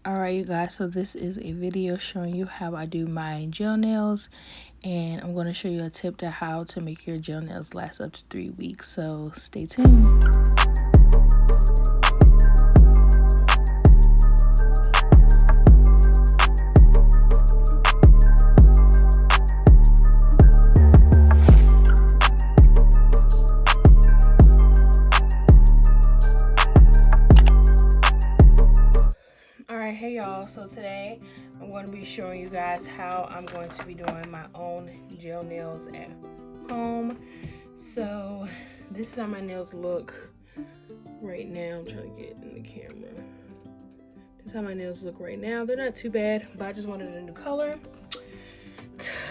Alright, you guys, so this is a video showing you how I do my gel nails, and I'm going to show you a tip to how to make your gel nails last up to 3 weeks, so stay tuned. Hey y'all, so today I'm going to be showing you guys how I'm going to be doing my own gel nails at home. So this is how my nails look right now. I'm trying to get in the camera. This is how my nails look right now. They're not too bad, but I just wanted a new color.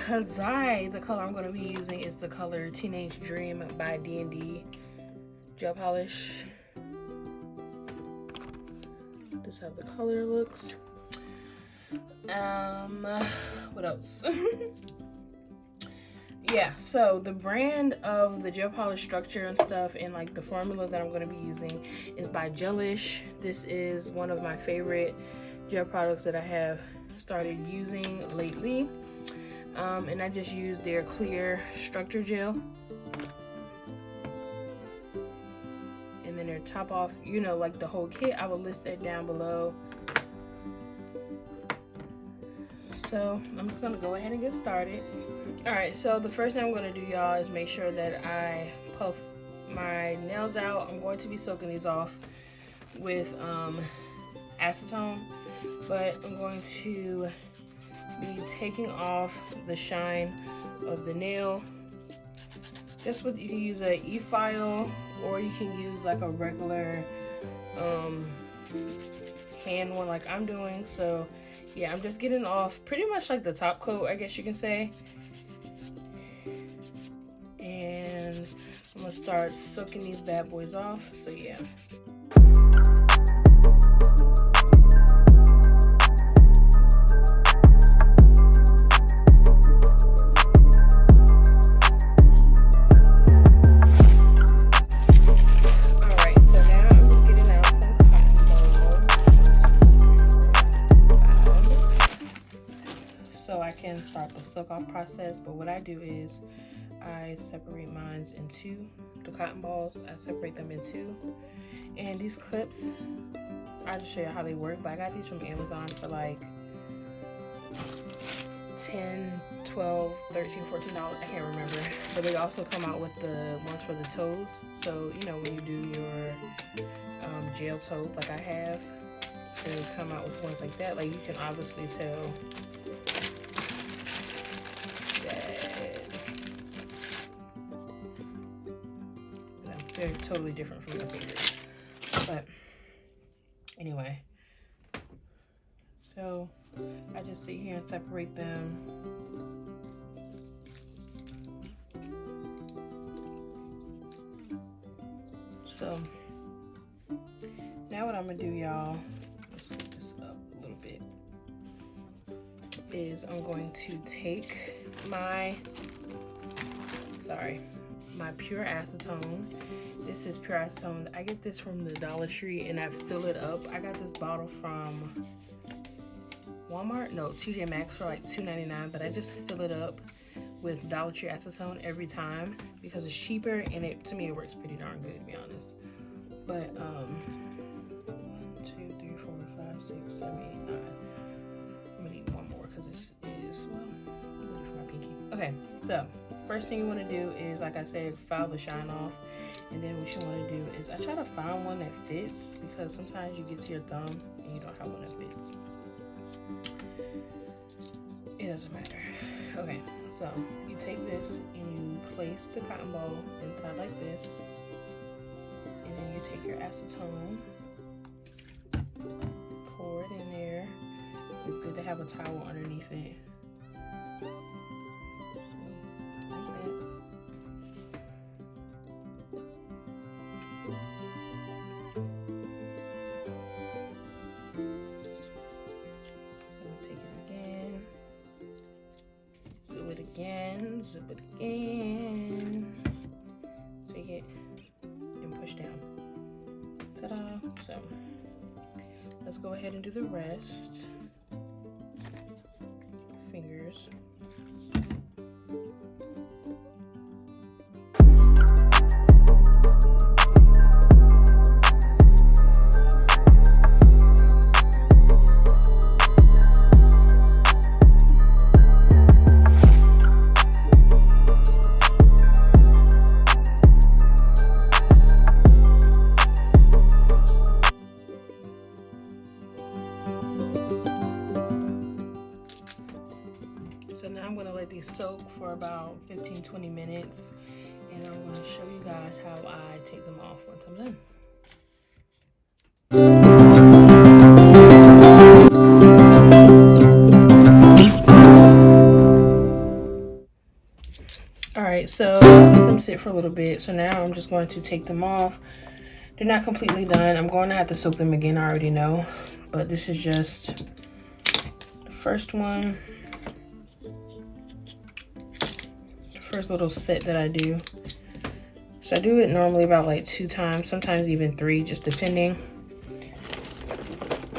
The color I'm going to be using is the color Teenage Dream by D&D gel polish. This is how the color looks. What else? Yeah, so the brand of the gel polish structure and stuff and like the formula that I'm going to be using is by Gelish. This is one of my favorite gel products that I have started using lately. And I just use their clear structure gel. And then their top off, you know, like the whole kit. I will list that down below. So I'm just gonna go ahead and get started. All right, so the first thing I'm gonna do, y'all, is make sure that I puff my nails out. I'm going to be soaking these off with acetone, but I'm going to be taking off the shine of the nail. Just with, you can use a e-file or you can use like a regular hand one like I'm doing. So yeah, I'm just getting off pretty much like the top coat, I guess you can say. And I'm gonna start soaking these bad boys off, so yeah. So I can start the soak off process, but what I do is I separate mine in two. The cotton balls, I separate them in two. And these clips, I'll just show you how they work, but I got these from Amazon for like $10, $12, $13, $14, I can't remember. But they also come out with the ones for the toes. So, you know, when you do your gel toes like I have, they come out with ones like that. Like you can obviously tell they're totally different from the fingers. But anyway, so I just sit here and separate them. So now what I'm gonna do, y'all, let's get this up a little bit, is I'm going to take my pure acetone. This is pure acetone. I get this from the Dollar Tree and I fill it up. I got this bottle from Walmart, no, TJ Maxx for like $2.99, but I just fill it up with Dollar Tree acetone every time because it's cheaper and to me it works pretty darn good, to be honest. But 1, 2, 3, 4, 5, 6, 7, 8, 9. I'm gonna need one more because this is, well, I'm gonna do for my pinky. Okay, so first thing you want to do is, like I said, file the shine off. And then what you want to do is, I try to find one that fits because sometimes you get to your thumb and you don't have one that fits. It doesn't matter. Okay, so you take this and you place the cotton ball inside like this. And then you take your acetone, pour it in there. It's good to have a towel underneath it. Zip it again, take it and push down. Ta-da! So let's go ahead and do the rest. Fingers. So now I'm going to let these soak for about 15-20 minutes, and I'm going to show you guys how I take them off once I'm done. Alright, so let them sit for a little bit. So now I'm just going to take them off. They're not completely done. I'm going to have to soak them again, I already know. But this is just the first one. The first little set that I do. So I do it normally about like 2 times, sometimes even 3, just depending.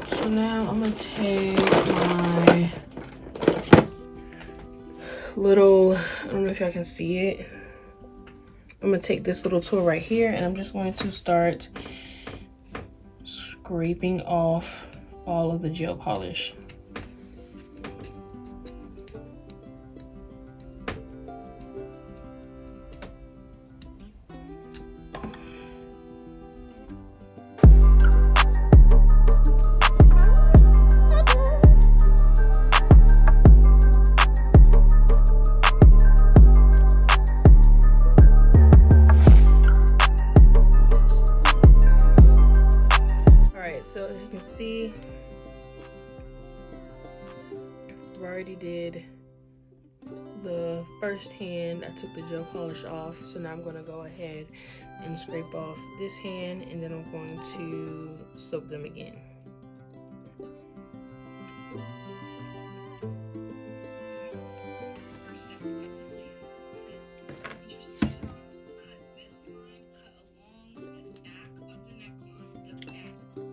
So now I'm going to take my little, I don't know if y'all can see it. I'm going to take this little tool right here, and I'm just going to start scraping off all of the gel polish. So as you can see, I've already did the first hand. I took the gel polish off, so now I'm going to go ahead and scrape off this hand, and then I'm going to soak them again.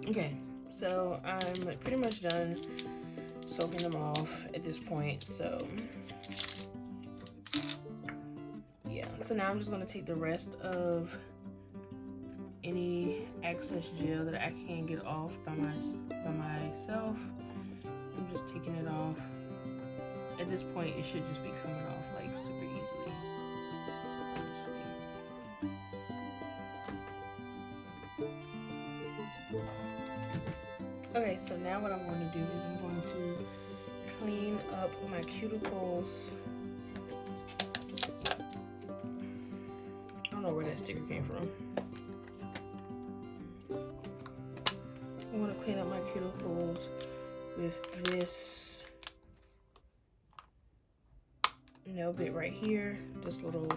Okay, so I'm pretty much done soaking them off at this point, so yeah. So now I'm just going to take the rest of any excess gel that I can get off by myself. I'm just taking it off. At this point, it should just be coming off like super easily. Okay, so now what I'm going to do is I'm going to clean up my cuticles. I don't know where that sticker came from. I'm going to clean up my cuticles with this nail bit right here, this little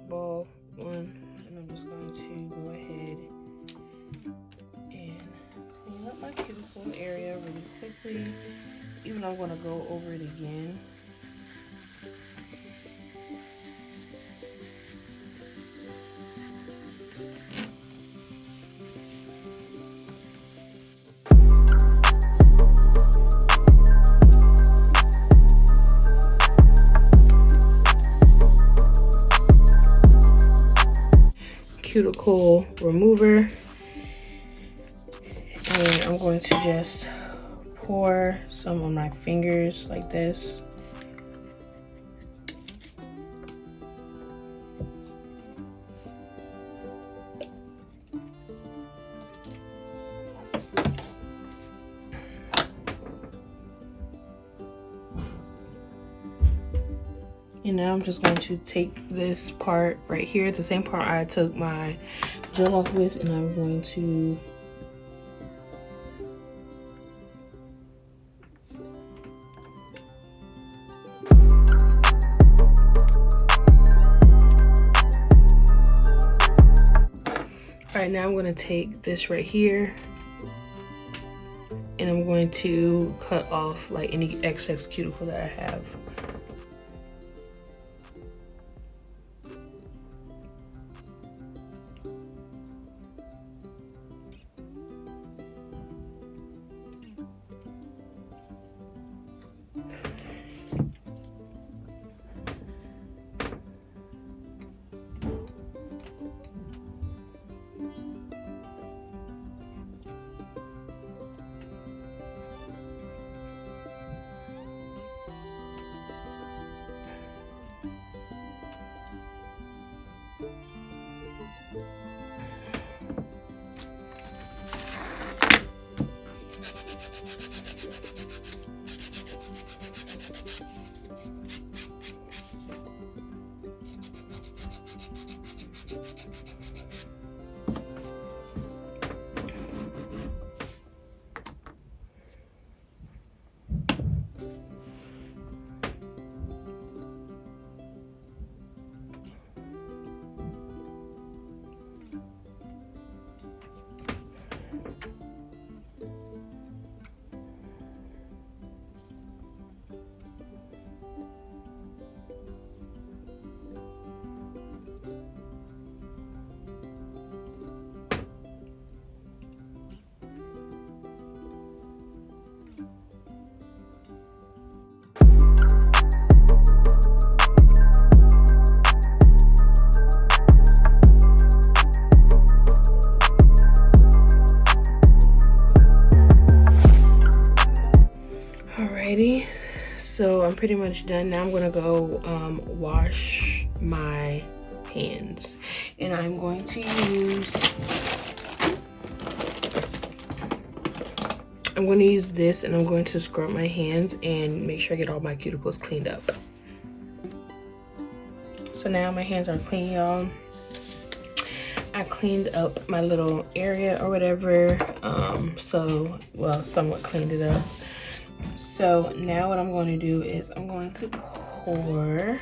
ball one, and I'm just going to go ahead and clean up my cuticle area really quickly, even though I'm going to go over it again. Cuticle remover, and I'm going to just pour some on my fingers like this. And now I'm just going to take this part right here, the same part I took my gel off with, and I'm going to Alright, now I'm going to take this right here, and I'm going to cut off like any excess cuticle that I have. Alrighty, so I'm pretty much done. Now I'm gonna go wash my hands, and I'm going to use this, and I'm going to scrub my hands and make sure I get all my cuticles cleaned up. So now my hands are clean, y'all. I cleaned up my little area or whatever, well, somewhat cleaned it up. So now what I'm going to do is I'm going to pour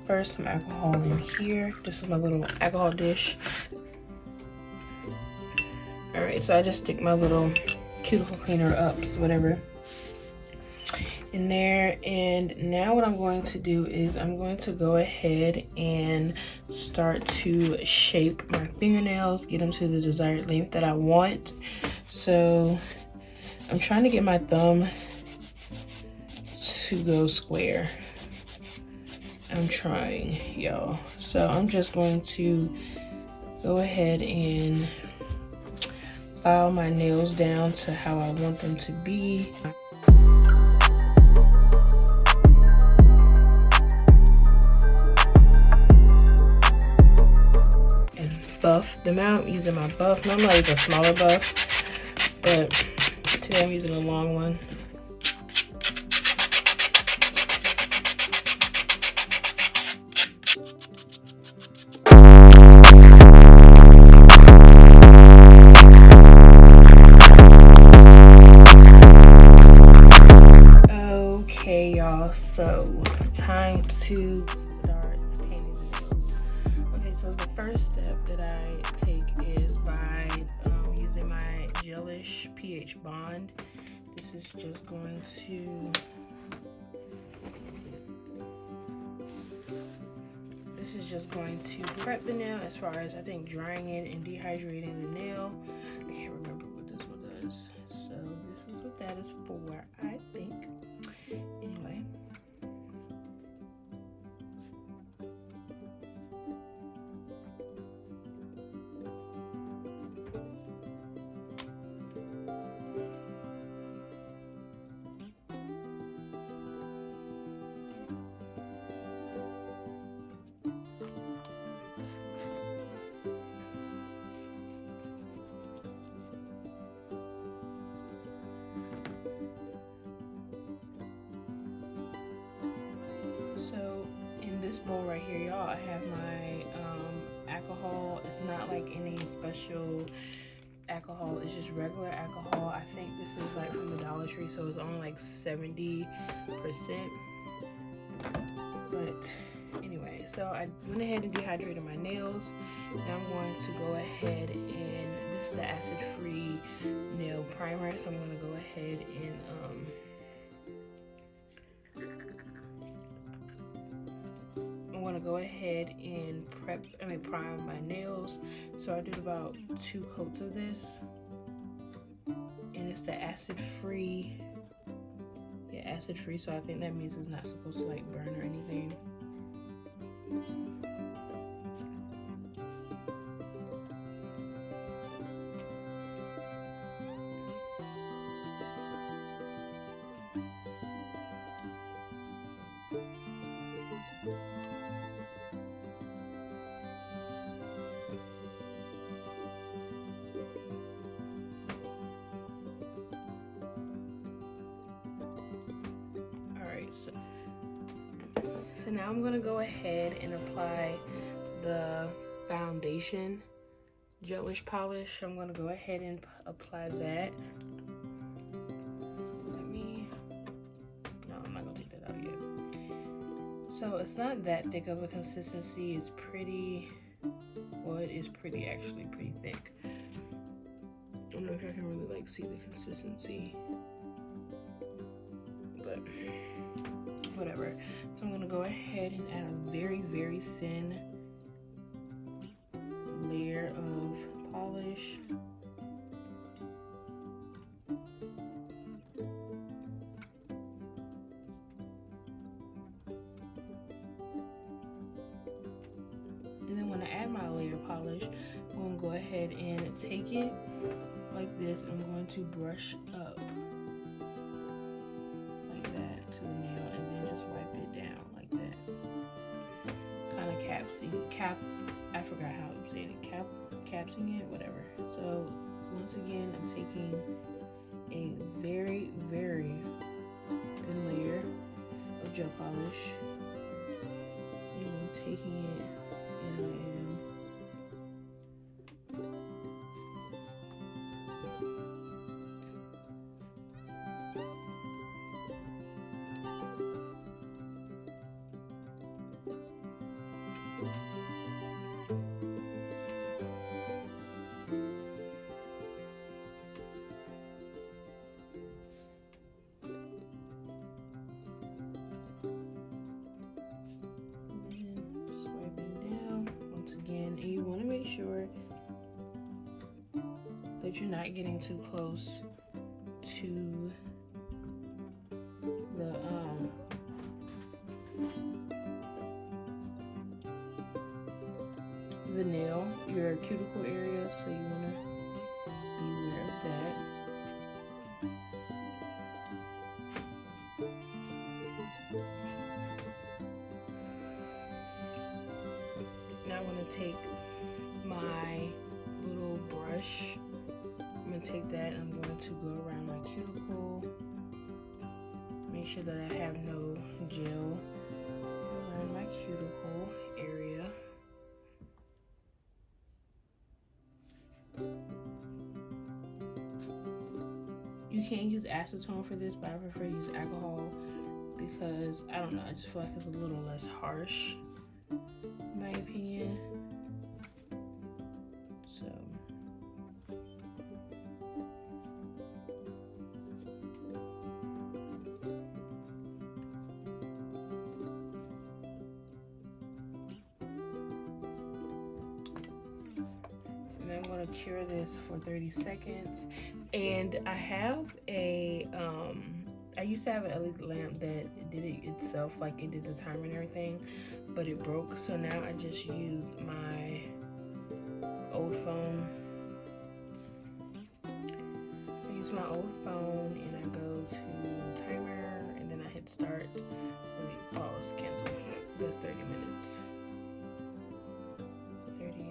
first some alcohol in here. This is my little alcohol dish. All right, so I just stick my little cuticle cleaner ups, whatever, in there. And now what I'm going to do is I'm going to go ahead and start to shape my fingernails, get them to the desired length that I want. So I'm trying to get my thumb to go square. I'm trying, y'all. So I'm just going to go ahead and file my nails down to how I want them to be. And buff them out using my buff. Normally I use a smaller buff, but today I'm using a long one. So time to start painting the nails. Okay, so the first step that I take is by using my Gelish pH bond. This is just going to prep the nail as far as I think drying it and dehydrating the nail. I can't remember what this one does. So this is what that is for, I think. Anyway. So in this bowl right here, y'all, I have my alcohol. It's not like any special alcohol, it's just regular alcohol. I think this is like from the Dollar Tree, so it's only like 70%. But anyway, so I went ahead and dehydrated my nails. Now I'm going to go ahead and this is the acid-free nail primer, so I'm going to go ahead and prime my nails. So I did about 2 coats of this, and it's the acid-free. Yeah, acid-free, so I think that means it's not supposed to like burn or anything. So now I'm gonna go ahead and apply the foundation Gelish polish. I'm gonna go ahead and apply that. No, I'm not gonna take that out yet. So it's not that thick of a consistency. It's pretty, well, it is pretty, actually pretty thick. I don't know if I can really like see the consistency, but whatever. So I'm gonna go ahead and add a very, very thin layer of polish. And then when I add my layer of polish, I'm gonna go ahead and take it like this. I'm going to brush up like to the nail and then just wipe it down like that. Kind of I forgot how I'm saying it, capsing it, whatever. So once again, I'm taking a very, very thin layer of gel polish, and I'm taking it and I am sure that you're not getting too close to the nail, your cuticle area, so you want to be aware of that. Now I'm going to take my little brush. I'm going to take that and I'm going to go around my cuticle. Make sure that I have no gel around my cuticle area. You can use acetone for this, but I prefer to use alcohol because, I don't know, I just feel like it's a little less harsh, in my opinion. So and then I'm going to cure this for 30 seconds. And I have a I used to have an LED lamp that did it itself, like it did the timer and everything, but it broke, so now I just use my old phone. I use my old phone and I go to timer and then I hit start. Wait, pause, cancel. That's 30 minutes. 30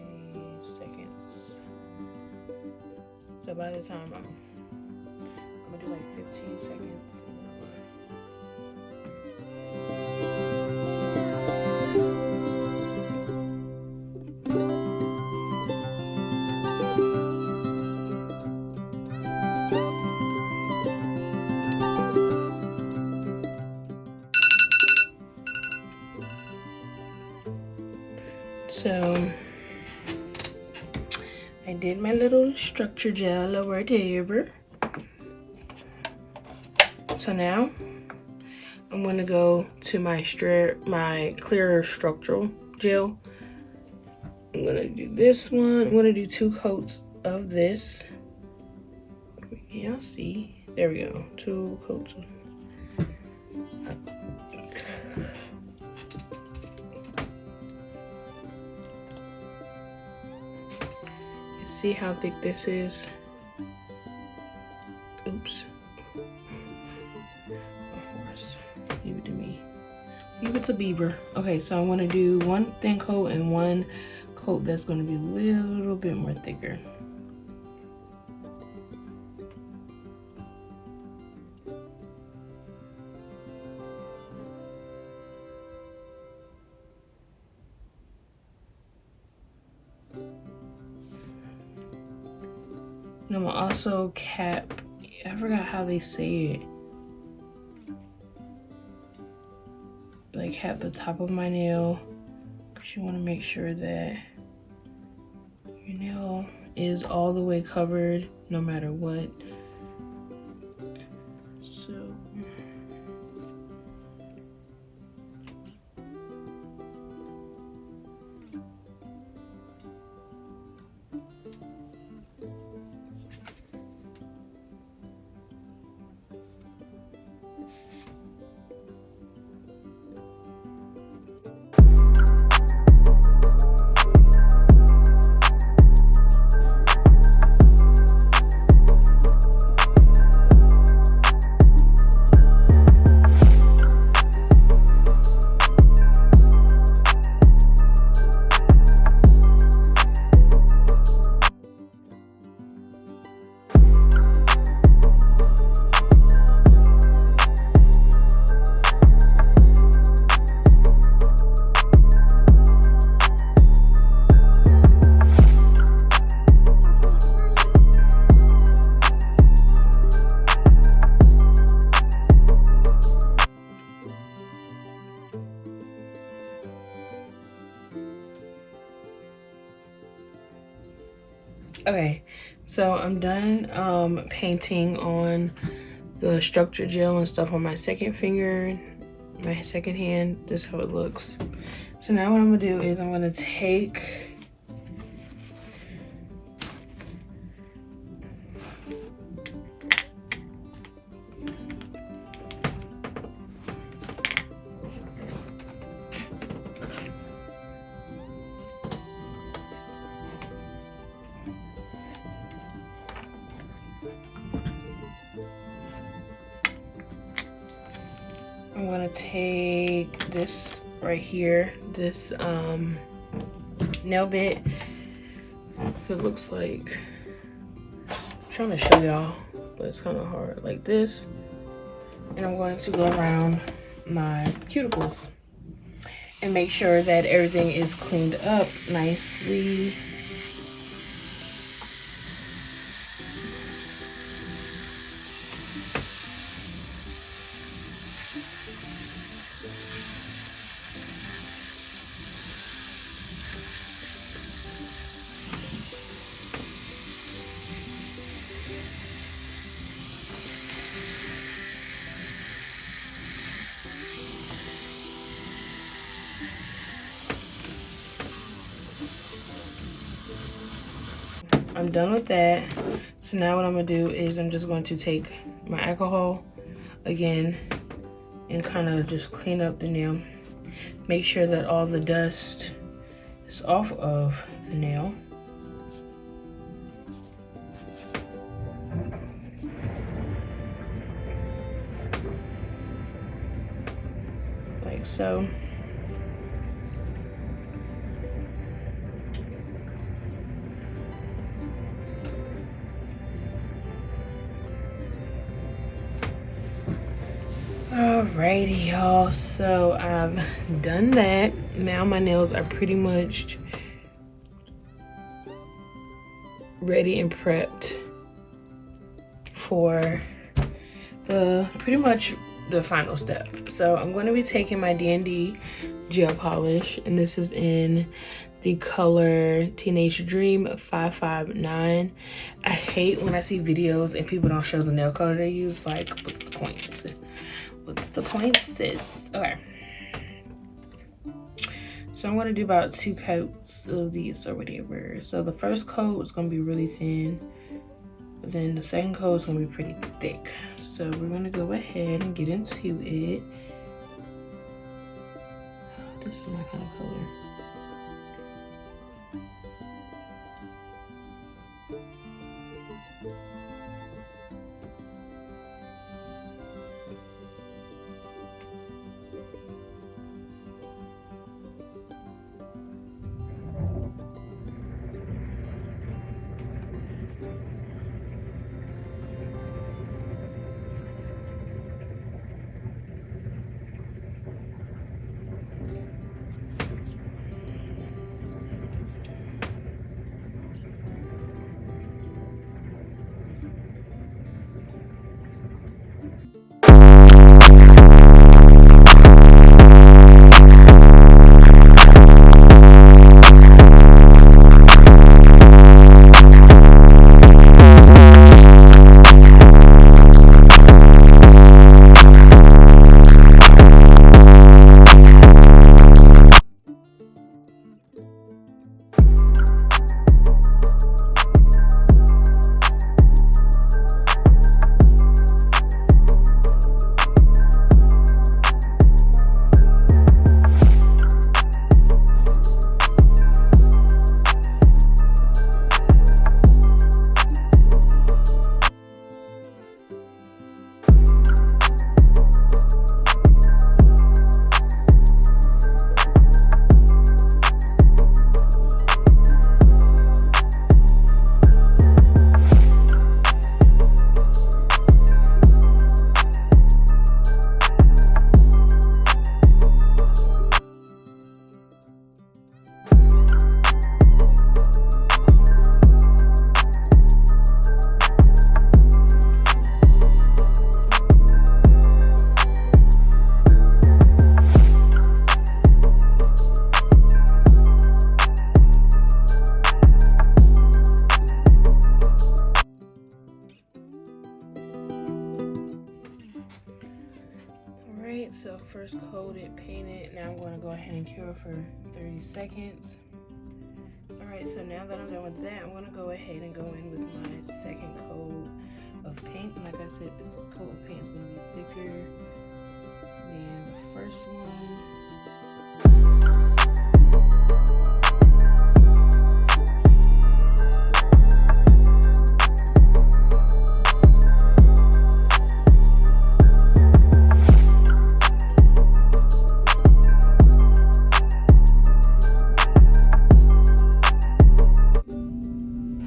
seconds. So by the time I'm gonna do like 15 seconds. So I did my little structure gel or whatever. So now I'm gonna go to my clearer structural gel. I'm gonna do this one. I'm gonna do 2 coats of this. Y'all see? There we go. 2 coats. You see how thick this is? Oops. Leave it to me. Leave it to Bieber. Okay, so I'm gonna do 1 thin coat and 1 coat that's gonna be a little bit more thicker. And I'm gonna also cap, I forgot how they say it. Like cap the top of my nail, because you want to make sure that your nail is all the way covered no matter what. So So I'm done painting on the structure gel and stuff on my second finger, my second hand. This is how it looks. So now what I'm gonna do is I'm gonna take this right here, this nail bit. It looks like, I'm trying to show y'all, but it's kind of hard, like this. And I'm going to go around my cuticles and make sure that everything is cleaned up nicely. I'm done with that. So now what I'm gonna do is I'm just going to take my alcohol again and kind of just clean up the nail. Make sure that all the dust is off of the nail. Like so. Alrighty, y'all, so I've done that. Now my nails are pretty much ready and prepped for pretty much the final step. So I'm going to be taking my D&D gel polish, and this is in the color Teenage Dream 559. I hate when I see videos and people don't show the nail color they use. Like, what's the point? What's the point, sis? Okay. So I'm going to do about 2 coats of these or whatever. So the first coat is going to be really thin. But then the second coat is going to be pretty thick. So we're going to go ahead and get into it. This is my kind of color. Alright, so first coated, painted. Now I'm going to go ahead and cure for 30 seconds. Alright, so now that I'm done with that, I'm going to go ahead and go in with my second coat of paint. And like I said, this coat of paint is going to be thicker than the first one.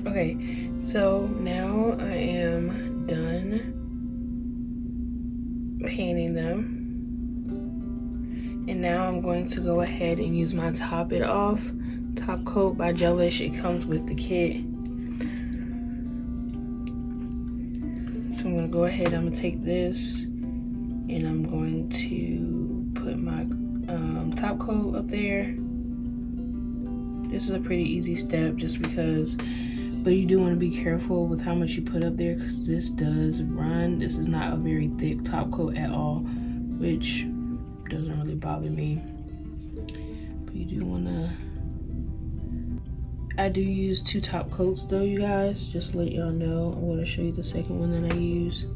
Okay, so now I am done painting them. And now I'm going to go ahead and use my Top It Off top coat by Gelish. It comes with the kit. So I'm going to go ahead, I'm going to take this and I'm going to put my top coat up there. This is a pretty easy step just because, but you do want to be careful with how much you put up there because this does run. This is not a very thick top coat at all, which doesn't really bother me. But you do want to, I do use 2 top coats though, you guys, just to let y'all know. I'm going to show you the second one that I use.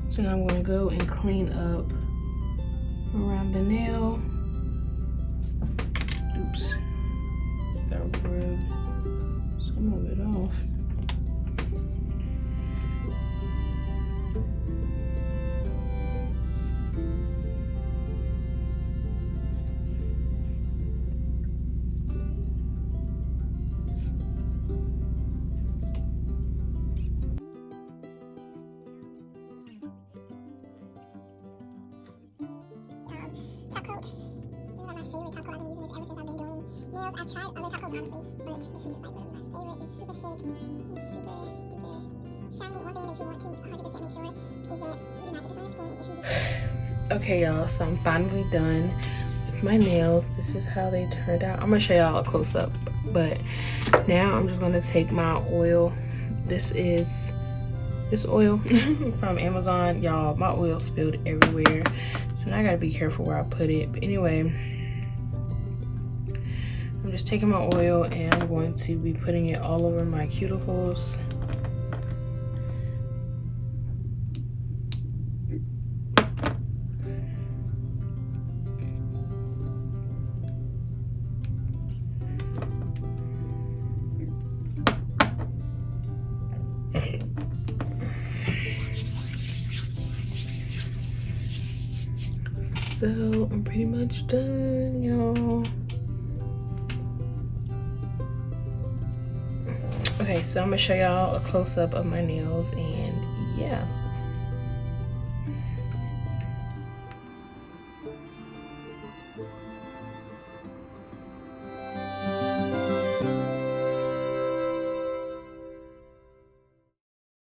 So now I'm going to go and clean up around the nail. Oops. Gotta rub some of it off. Top coat. This is like my favorite top coat. I've been using this ever since I've been doing nails. I've tried other top coats honestly, but this is just like literally my favorite. It's super thick and super duper shiny. One thing that you want to 100% make sure is that you do not get this on your skin. If you do. Okay, y'all, so I'm finally done with my nails. This is how they turned out. I'm gonna show y'all a close up, but now I'm just gonna take my oil. This is this oil from Amazon. Y'all, my oil spilled everywhere, so now I gotta be careful where I put it. But anyway, I'm just taking my oil and I'm going to be putting it all over my cuticles. So I'm pretty much done, y'all. Okay, so I'm gonna show y'all a close-up of my nails, and yeah.